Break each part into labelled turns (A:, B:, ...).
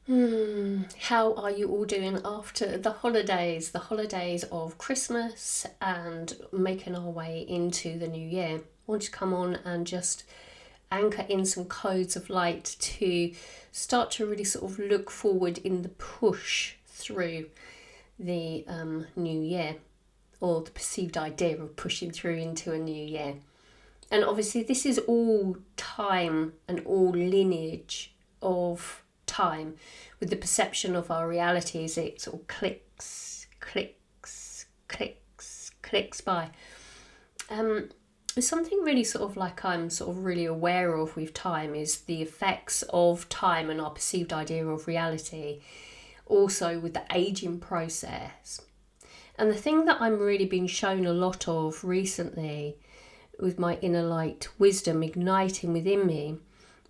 A: How are you all doing after the holidays? The holidays of Christmas and making our way into the new year. I want to come on and just anchor in some codes of light to start to really sort of look forward in the push through the new year, or the perceived idea of pushing through into a new year. And obviously this is all time and all lineage of time, with the perception of our realities. It sort of clicks by. Something really sort of like I'm sort of really aware of with time is the effects of time and our perceived idea of reality, also with the aging process. And the thing that I'm really being shown a lot of recently, with my inner light wisdom igniting within me,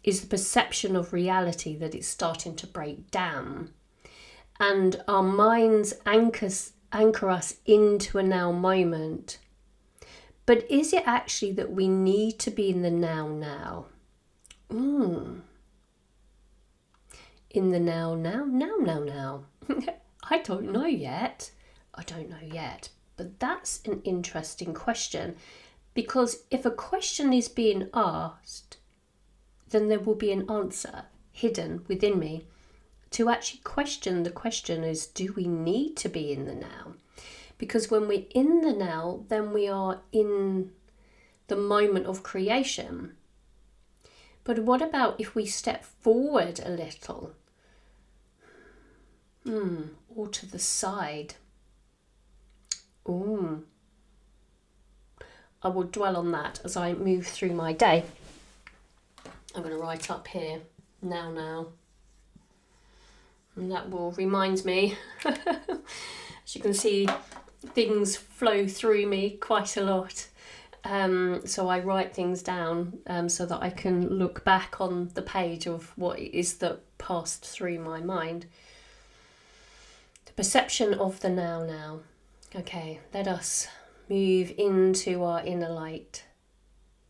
A: is the perception of reality that it's starting to break down. And our minds anchor us into a now moment. But is it actually that we need to be in the now? In the now. I don't know yet. But that's an interesting question, because if a question is being asked, then there will be an answer hidden within me to actually question. The question is, do we need to be in the now? Because when we're in the now, then we are in the moment of creation. But what about if we step forward a little, or to the side? I will dwell on that as I move through my day. I'm going to write up here, now. And that will remind me. As you can see, things flow through me quite a lot. So I write things down so that I can look back on the page of what it is that passed through my mind. The perception of the now. Okay, let us move into our inner light,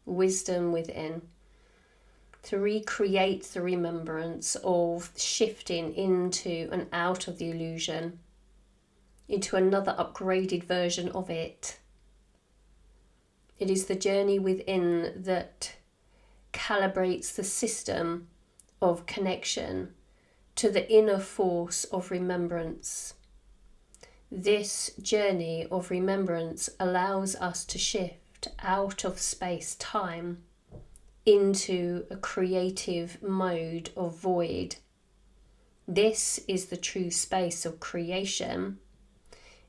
A: wisdom within, to recreate the remembrance of shifting into and out of the illusion, into another upgraded version of it. It is the journey within that calibrates the system of connection to the inner force of remembrance. This journey of remembrance allows us to shift out of space-time into a creative mode of void. This is the true space of creation.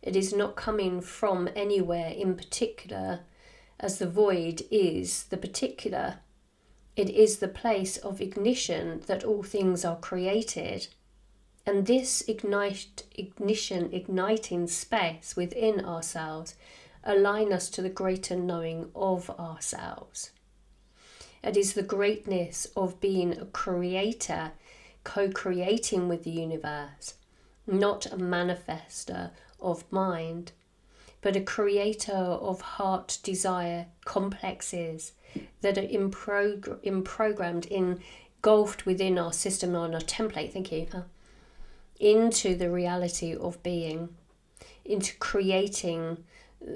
A: It is not coming from anywhere in particular, as the void is the particular. It is the place of ignition that all things are created. And this igniting space within ourselves align us to the greater knowing of ourselves. It is the greatness of being a creator, co-creating with the universe, not a manifester of mind, but a creator of heart desire complexes that are engulfed within our system, on our template, thank you, into the reality of being, into creating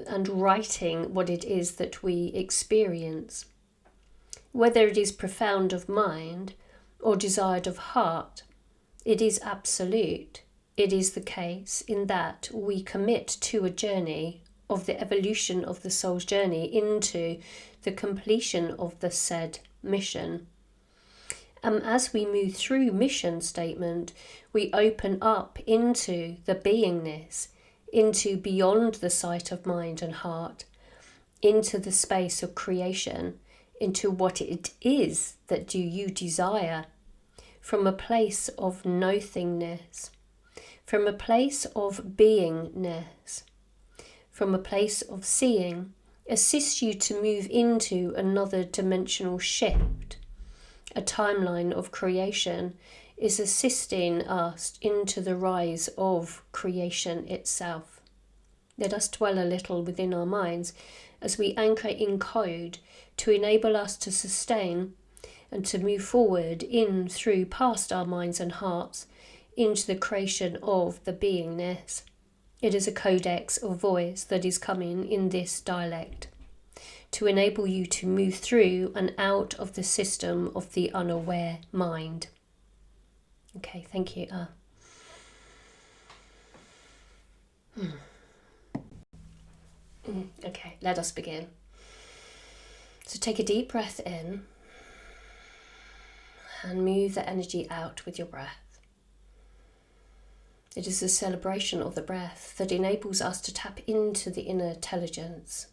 A: and writing what it is that we experience. Whether it is profound of mind or desired of heart, it is absolute. It is the case in that we commit to a journey of the evolution of the soul's journey into the completion of the said mission. As we move through mission statement, we open up into the beingness, into beyond the sight of mind and heart, into the space of creation, into what it is that do you desire, from a place of nothingness, from a place of beingness, from a place of seeing, assists you to move into another dimensional shift. A timeline of creation is assisting us into the rise of creation itself. Let us dwell a little within our minds as we anchor in code to enable us to sustain and to move forward in through past our minds and hearts into the creation of the beingness. It is a codex of voice that is coming in this dialect to enable you to move through and out of the system of the unaware mind. Okay, thank you. Okay, let us begin. So take a deep breath in and move the energy out with your breath. It is a celebration of the breath that enables us to tap into the inner intelligence,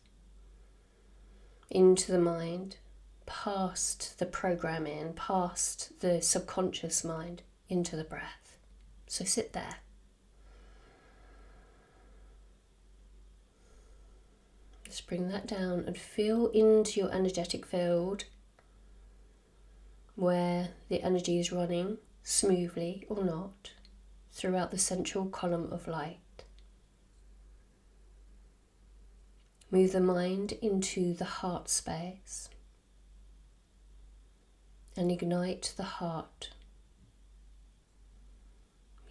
A: into the mind, past the programming, past the subconscious mind, into the breath. So sit there. Just bring that down and feel into your energetic field where the energy is running smoothly or not throughout the central column of light. Move the mind into the heart space and ignite the heart.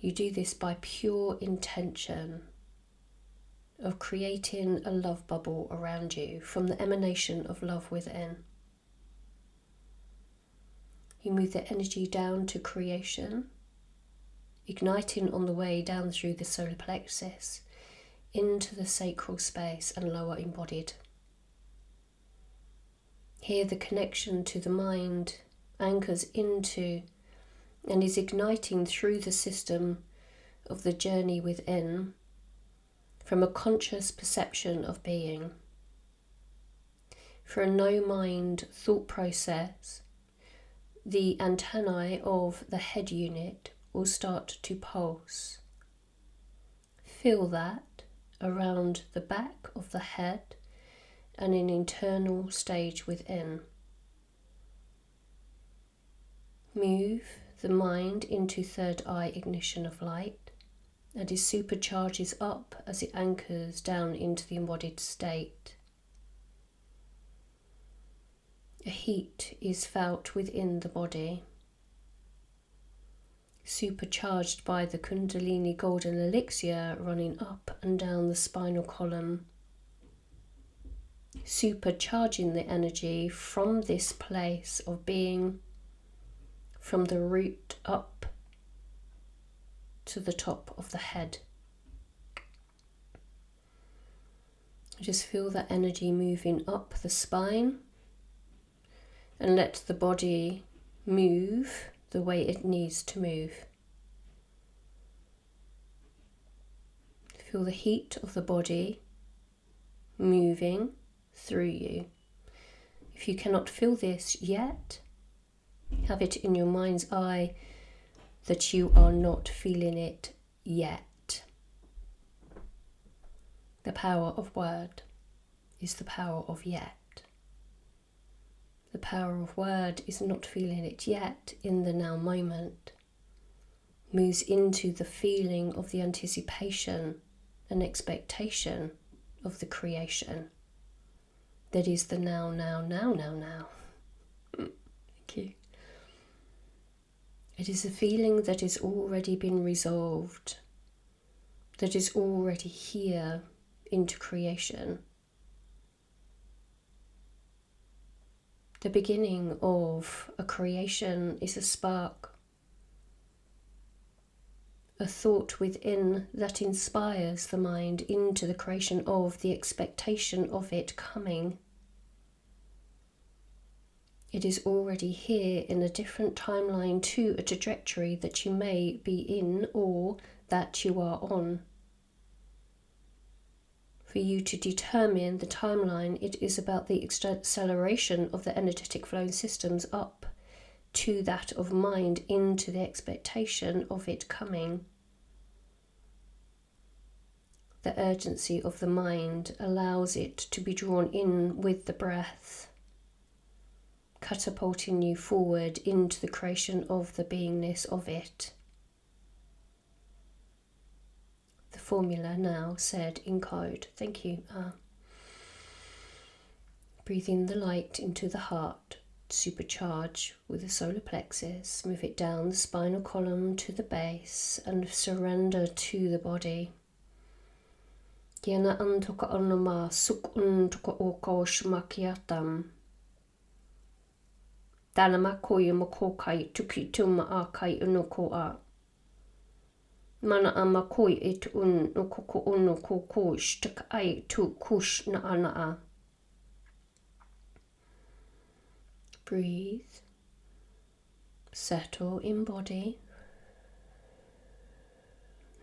A: You do this by pure intention of creating a love bubble around you from the emanation of love within. You move the energy down to creation, igniting on the way down through the solar plexus into the sacral space and lower embodied. Here the connection to the mind anchors into and is igniting through the system of the journey within from a conscious perception of being. For a no-mind thought process, the antennae of the head unit will start to pulse. Feel that around the back of the head and an internal stage within. Move the mind into third eye ignition of light and it supercharges up as it anchors down into the embodied state. A heat is felt within the body, supercharged by the Kundalini golden elixir running up and down the spinal column, supercharging the energy from this place of being, from the root up to the top of the head. Just feel that energy moving up the spine and let the body move the way it needs to move. Feel the heat of the body moving through you. If you cannot feel this yet, have it in your mind's eye that you are not feeling it yet. The power of word is the power of yet. The power of word is not feeling it yet in the now moment. Moves into the feeling of the anticipation and expectation of the creation. That is the now. Thank you. It is a feeling that has already been resolved, that is already here into creation. The beginning of a creation is a spark, a thought within that inspires the mind into the creation of the expectation of it coming. It is already here in a different timeline to a trajectory that you may be in or that you are on. For you to determine the timeline, it is about the acceleration of the energetic flowing systems up to that of mind into the expectation of it coming. The urgency of the mind allows it to be drawn in with the breath, catapulting you forward into the creation of the beingness of it. The formula now said in code. Thank you. Breathe in the light into the heart. supercharge with the solar plexus. Move it down the spinal column to the base and surrender to the body. Kiana antuka onoma suk untuka oko shmakiatam. Dalama koya makokai tuki tuma akai unoko a. Mana ama koi it un ukoko unu koko shtuk ai tu kush na ana a. Breathe. Settle in body.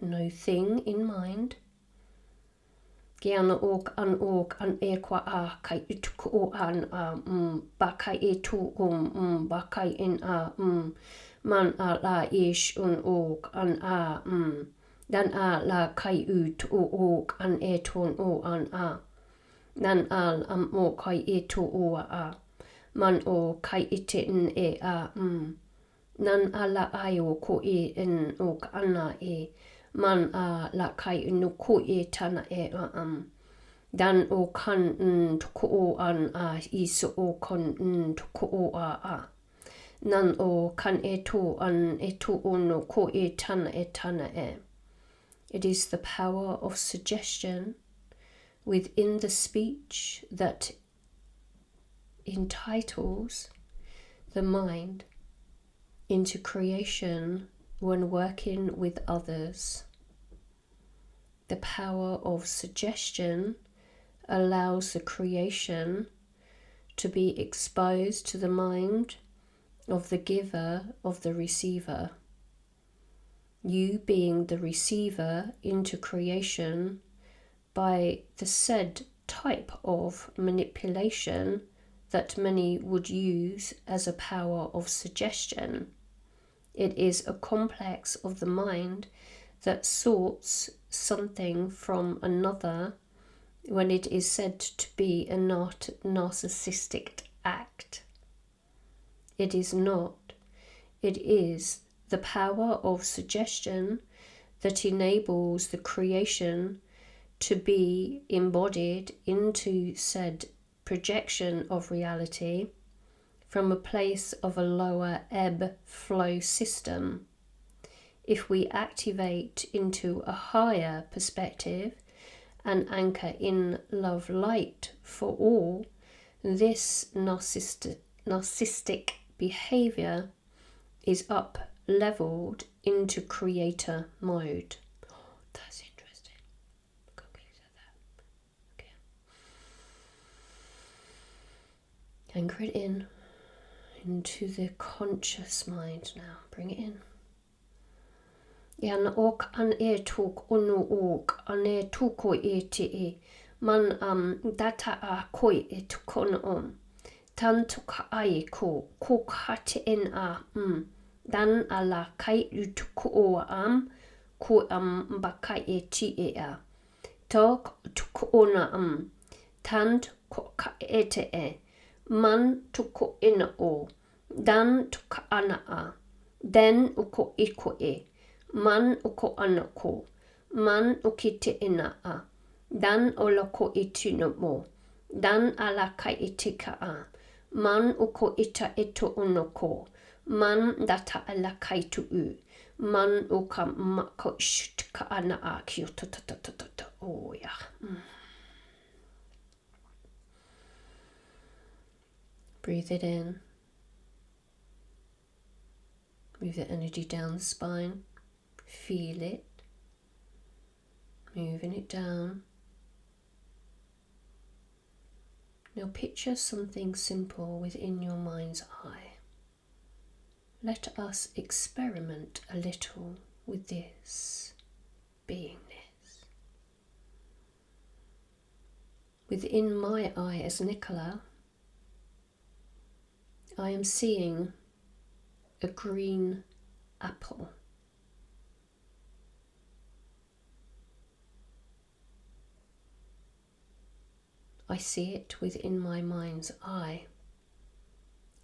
A: No thing in mind. Giana ok an e kwa a kai utuku o an a bakai e tu bakai in a man a la ish un ok an a dan a la kai ut o ok an e ton o an a nan al o kai e tu o a man o kai ite in e a nan a la ai o ko e in ok ana e man a la kai no ko e tana e dan o kan tuko o an a iso o kon tuko o a nan o kan e to an e to o no ko e tana e. It is the power of suggestion within the speech that entitles the mind into creation when working with others. The power of suggestion allows the creation to be exposed to the mind of the giver, of the receiver. You being the receiver into creation by the said type of manipulation that many would use as a power of suggestion. It is a complex of the mind that sorts something from another when it is said to be a narcissistic act. It is not. It is the power of suggestion that enables the creation to be embodied into said projection of reality from a place of a lower ebb flow system. If we activate into a higher perspective and anchor in love light for all, this narcissistic behavior is up leveled into creator mode. That's interesting. Okay. Anchor it in into the conscious mind now. Bring it in. Yan ok an e tuk unu ok an e tuko e te e man data a koi e tukono tan tuka ai ko kate in a dan ala kai utuko o ko bakai e ti e a tok tuko ona tan ko ka e te e man tuko ina o dan tuka ana a den uko iko e man uko ana ko man ukite ina a dan ola ko itino mo dan ala kai itika a man uko ita ito onoko man data ala kai tu u man uka mako shtka ana a kyoto oh yeah. Breathe it in. Move the energy down the spine. Feel it. Moving it down. Now picture something simple within your mind's eye. Let us experiment a little with this beingness. Within my eye as Nicola, I am seeing a green apple. I see it within my mind's eye.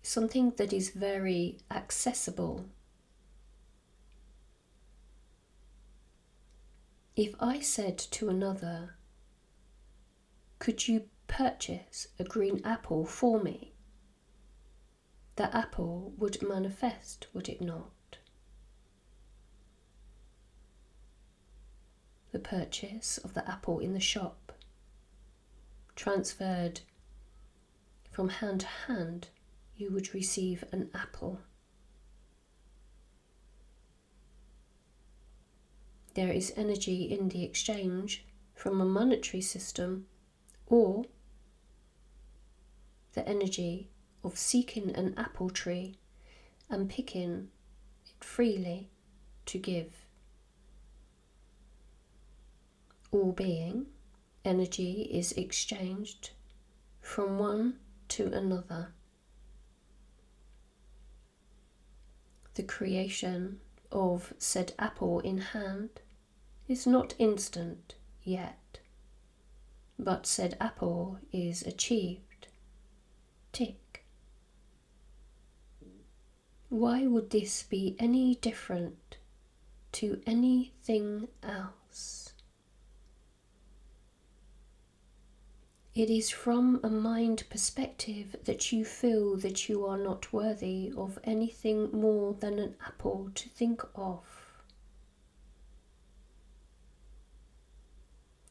A: Something that is very accessible. If I said to another, could you purchase a green apple for me? the apple would manifest, would it not? The purchase of the apple in the shop, transferred from hand to hand, you would receive an apple. There is energy in the exchange from a monetary system, or the energy of seeking an apple tree and picking it freely to give. All being, energy is exchanged from one to another. The creation of said apple in hand is not instant yet, but said apple is achieved. Tick. Why would this be any different to anything else? It is from a mind perspective that you feel that you are not worthy of anything more than an apple to think of.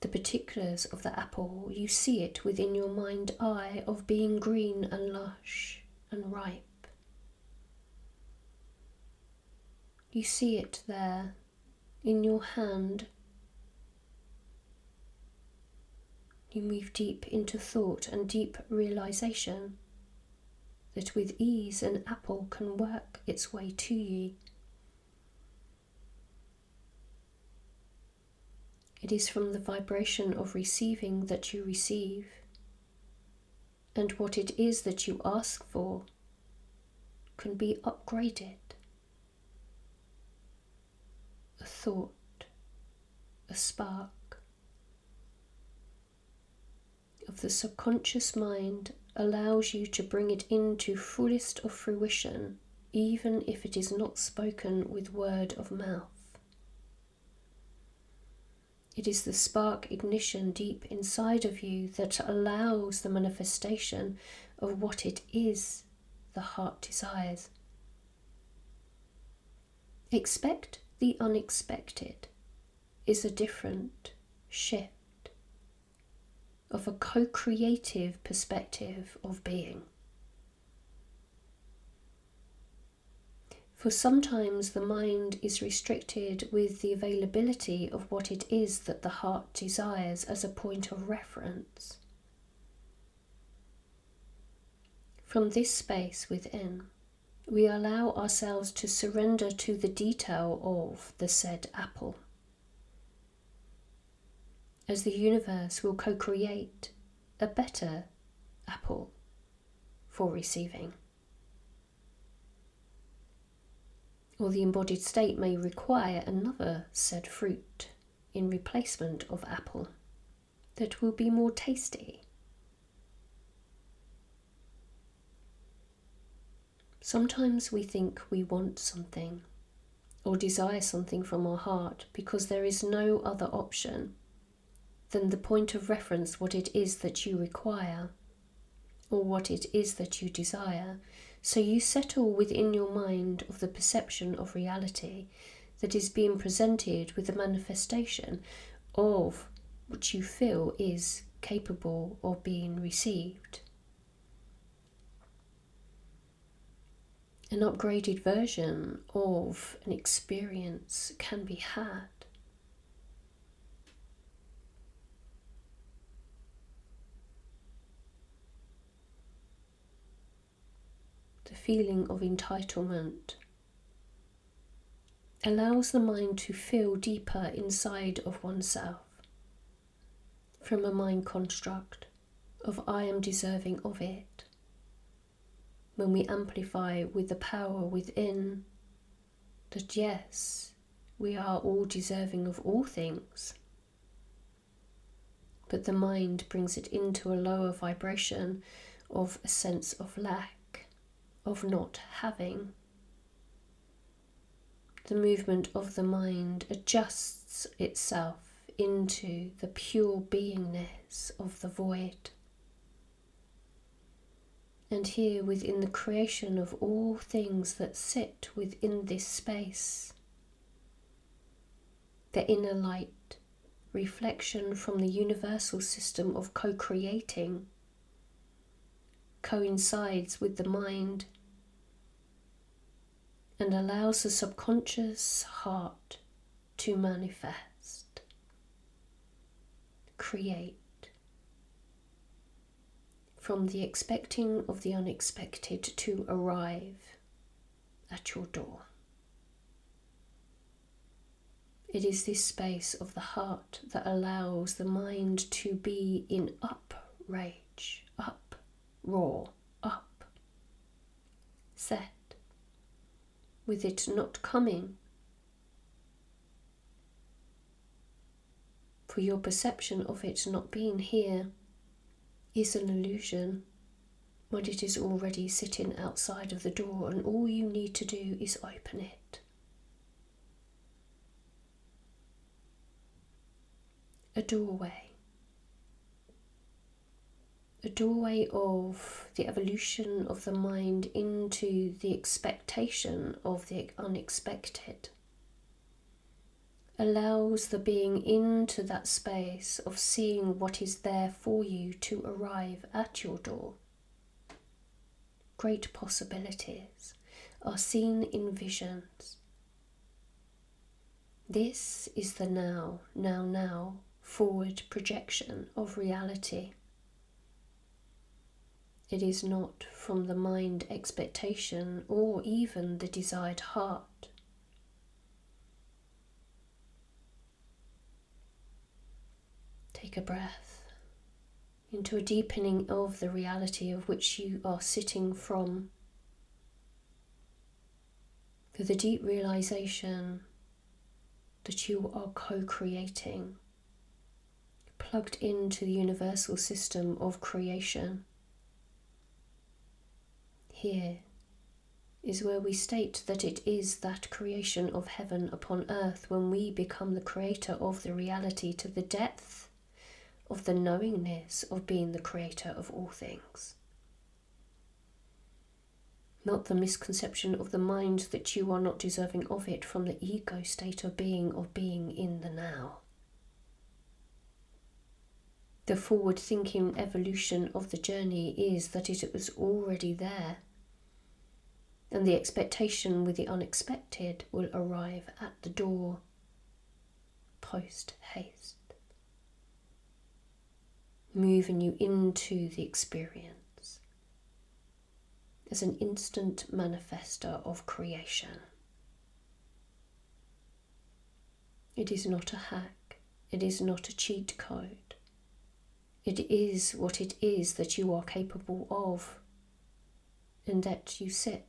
A: The particulars of the apple, you see it within your mind eye of being green and lush and ripe. You see it there in your hand. You move deep into thought and deep realization that with ease an apple can work its way to ye. It is from the vibration of receiving that you receive, and what it is that you ask for can be upgraded. A thought, a spark of the subconscious mind allows you to bring it into fullest of fruition, even if it is not spoken with word of mouth. It is the spark ignition deep inside of you that allows the manifestation of what it is the heart desires. Expect the unexpected is a different shift of a co-creative perspective of being. For sometimes the mind is restricted with the availability of what it is that the heart desires as a point of reference. From this space within, we allow ourselves to surrender to the detail of the said apple, as the universe will co-create a better apple for receiving. Or the embodied state may require another said fruit in replacement of apple that will be more tasty. Sometimes we think we want something or desire something from our heart because there is no other option than the point of reference, what it is that you require or what it is that you desire. So you settle within your mind of the perception of reality that is being presented with the manifestation of what you feel is capable of being received. An upgraded version of an experience can be had. The feeling of entitlement allows the mind to feel deeper inside of oneself from a mind construct of I am deserving of it. When we amplify with the power within that yes, we are all deserving of all things, but the mind brings it into a lower vibration of a sense of lack, of not having. The movement of the mind adjusts itself into the pure beingness of the void. And here within the creation of all things that sit within this space, the inner light, reflection from the universal system of co-creating, coincides with the mind and allows the subconscious heart to manifest, create, from the expecting of the unexpected to arrive at your door. It is this space of the heart that allows the mind to be in uprage, uproar, upset, with it not coming. For your perception of it not being here is an illusion when it is already sitting outside of the door, and all you need to do is open it. A doorway of the evolution of the mind into the expectation of the unexpected allows the being into that space of seeing what is there for you to arrive at your door. Great possibilities are seen in visions. This is the now forward projection of reality. It is not from the mind expectation or even the desired heart. Take a breath into a deepening of the reality of which you are sitting from, for the deep realization that you are co-creating, plugged into the universal system of creation. Here is where we state that it is that creation of heaven upon earth when we become the creator of the reality to the depth of the knowingness of being the creator of all things. Not the misconception of the mind that you are not deserving of it from the ego state of being in the now. The forward-thinking evolution of the journey is that it was already there, and the expectation with the unexpected will arrive at the door post-haste, moving you into the experience as an instant manifester of creation. It is not a hack, it is not a cheat code. It is what it is that you are capable of, and that you sit.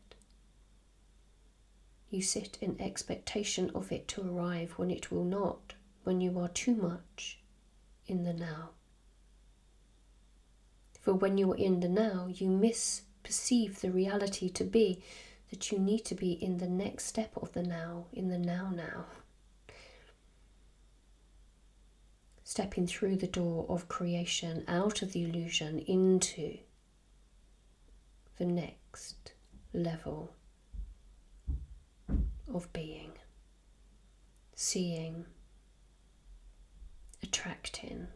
A: You sit in expectation of it to arrive when it will not, when you are too much in the now. For when you are in the now, you misperceive the reality to be that you need to be in the next step of the now, in the now. Stepping through the door of creation, out of the illusion, into the next level of being, seeing, attracting,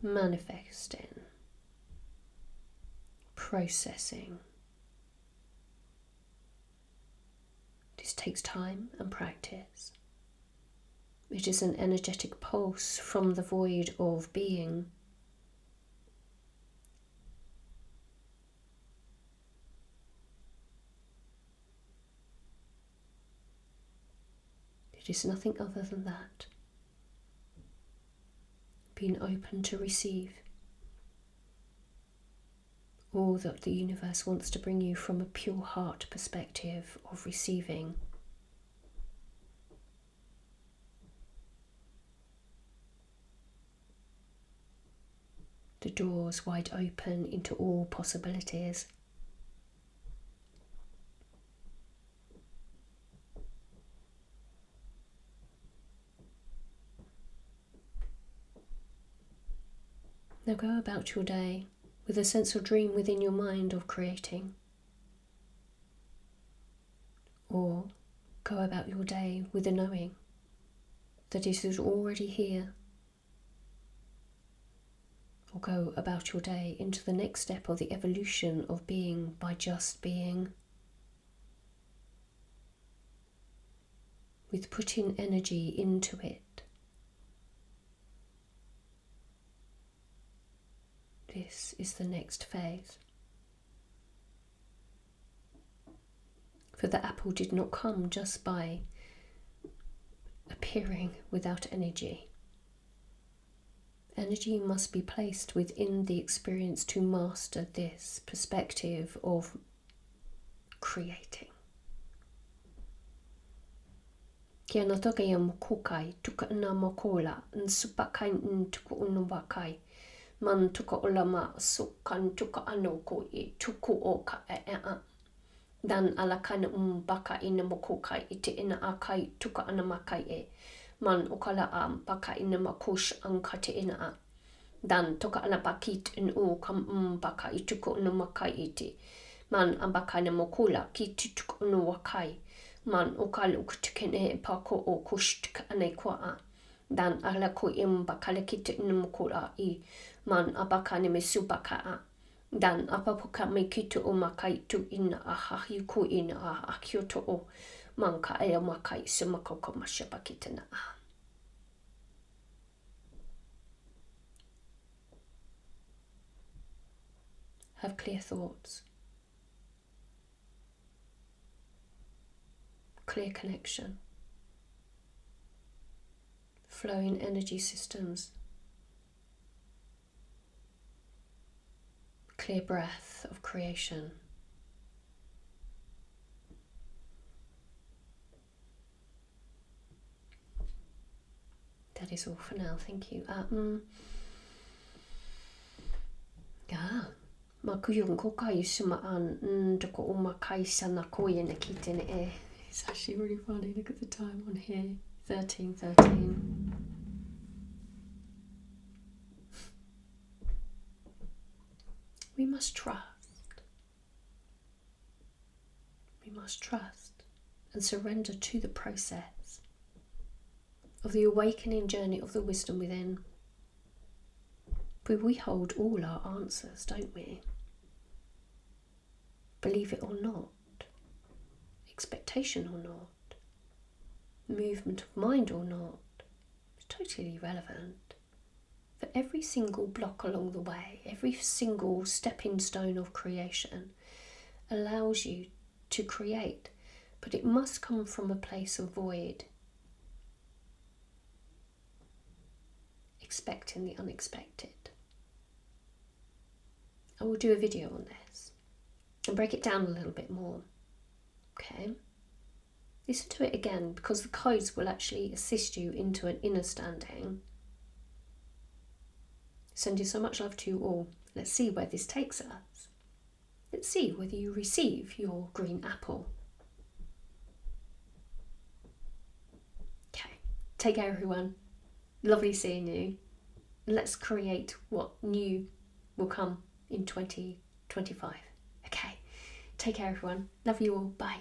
A: manifesting, processing. This takes time and practice. It is an energetic pulse from the void of being. It is nothing other than that. Being open to receive all that the universe wants to bring you from a pure heart perspective of receiving. The doors wide open into all possibilities. Now go about your day with a sense or dream within your mind of creating. Or go about your day with a knowing that it is already here. Or go about your day into the next step of the evolution of being by just being, with putting energy into it. This is the next phase. For the apple did not come just by appearing without energy. Energy must be placed within the experience to master this perspective of creating. Kia na toka ia mokokai, tuka ina mokola, nsupakai ntuku unubakai, man tuka ulama sukan tuka ano ko I tuku o ka Dan alakana baka ina mokokai ite ina akai tuka anamakai man okala baka ina makush ankate ina Dan toka anapakit in kam baka ituko unumakai ite. Man ambaka na mokula ki tutuk unuwakai. Man okala ukutikene pako o kushtuk ane kwa Dan alako bakala kite inumukula I. Man abaka ne mesubaka Dan apapoka me kitu o makai tu ina yuku ina akyoto o manka ea makai sumakoko mashabakitana Have clear thoughts, clear connection, flowing energy systems, clear breath of creation. That is all for now, thank you. Makuyung kokai sumaan toko umakai sana koye nakitene It's actually really funny, look at the time on here, 13:13. We must trust. We must trust and surrender to the process of the awakening journey of the wisdom within. But we hold all our answers, don't we? Believe it or not, expectation or not, movement of mind or not, it's totally irrelevant. For every single block along the way, every single stepping stone of creation allows you to create, but it must come from a place of void, expecting the unexpected. I will do a video on this and break it down a little bit more, okay? Listen to it again because the codes will actually assist you into an inner standing. Send you so much love to you all. Let's see where this takes us. Let's see whether you receive your green apple. Okay, take care everyone. Lovely seeing you. Let's create what new will come in 2025. Okay, take care everyone. Love you all. Bye.